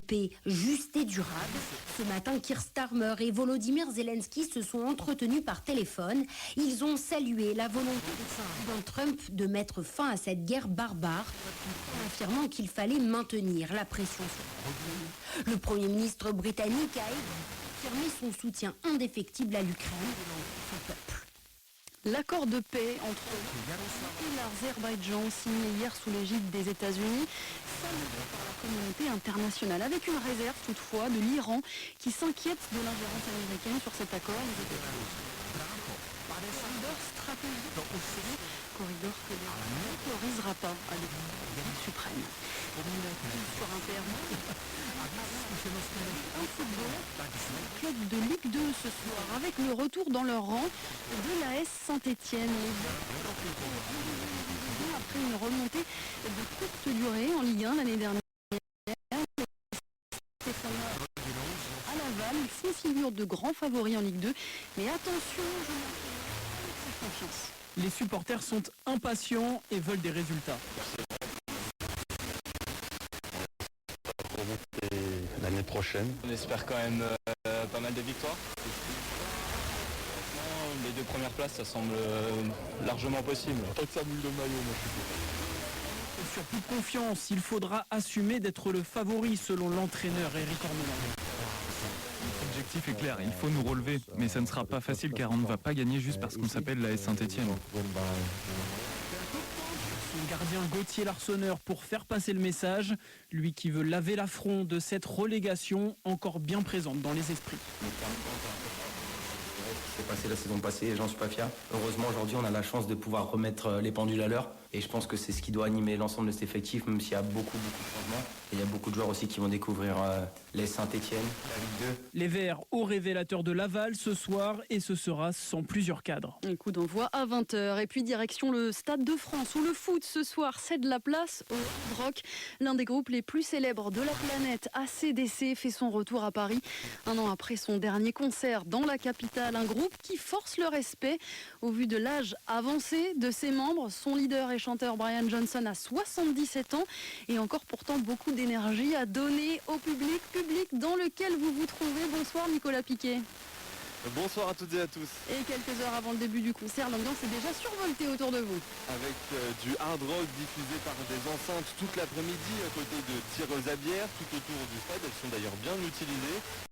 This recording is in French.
paix juste et durable. Ce matin, Keir Starmer et Volodymyr Zelensky se sont entretenus par téléphone. Ils ont salué la volonté de Donald Trump de mettre fin à cette guerre barbare, en affirmant qu'il fallait maintenir la pression sur le Premier ministre britannique a affirmé son soutien indéfectible à l'Ukraine et son peuple. L'accord de paix entre et l'Azerbaïdjan signé hier sous l'égide des États-Unis salué par la communauté internationale avec une réserve toutefois de l'Iran qui s'inquiète de l'ingérence américaine sur cet accord. Corridor stratégique, corridor que l'Iran n'autorisera pas à l'économie suprême. Sur un permis, un football, club de Ligue 2 ce soir avec le retour dans leur rang de l'AS Saint-Etienne. Après une remontée de courte durée en Ligue 1 l'année dernière. À Laval, ils font figure de grands favoris en Ligue 2. Mais attention, je n'ai pas confiance. Les supporters sont impatients et veulent des résultats. L'année prochaine. On espère quand même pas mal de victoires. Les 2 premières places, ça semble largement possible. Pas que ça mouille le maillot, moi je suis Sur toute confiance, il faudra assumer d'être le favori selon l'entraîneur Eric Ormeland. L'objectif est clair, il faut nous relever, mais ça ne sera pas facile car on ne va pas gagner juste parce qu'on s'appelle l'AS Saint-Etienne. Son gardien Gauthier Larsonneur pour faire passer le message, lui qui veut laver l'affront de cette relégation encore bien présente dans les esprits. C'est passé la saison passée et j'en suis pas fier. Heureusement aujourd'hui on a la chance de pouvoir remettre les pendules à l'heure et je pense que c'est ce qui doit animer l'ensemble de cet effectif même s'il y a beaucoup de changements. Et il y a beaucoup de joueurs aussi qui vont découvrir les Saint-Etienne, la Ligue 2. Les Verts au révélateur de Laval ce soir et ce sera sans plusieurs cadres. Un coup d'envoi à 20h et puis direction le Stade de France où le foot ce soir cède la place au Hard Rock. L'un des groupes les plus célèbres de la planète, AC/DC, fait son retour à Paris. Un an après son dernier concert dans la capitale, un groupe qui force le respect au vu de l'âge avancé de ses membres. Son leader et chanteur Brian Johnson a 77 ans et encore pourtant beaucoup d'énergie à donner au public dans lequel vous vous trouvez. Bonsoir Nicolas Piquet. Bonsoir à toutes et à tous. Et quelques heures avant le début du concert, l'ambiance est déjà survoltée autour de vous. Avec du hard rock diffusé par des enceintes toute l'après-midi à côté de tireuses à bière tout autour du stade. Elles sont d'ailleurs bien utilisées.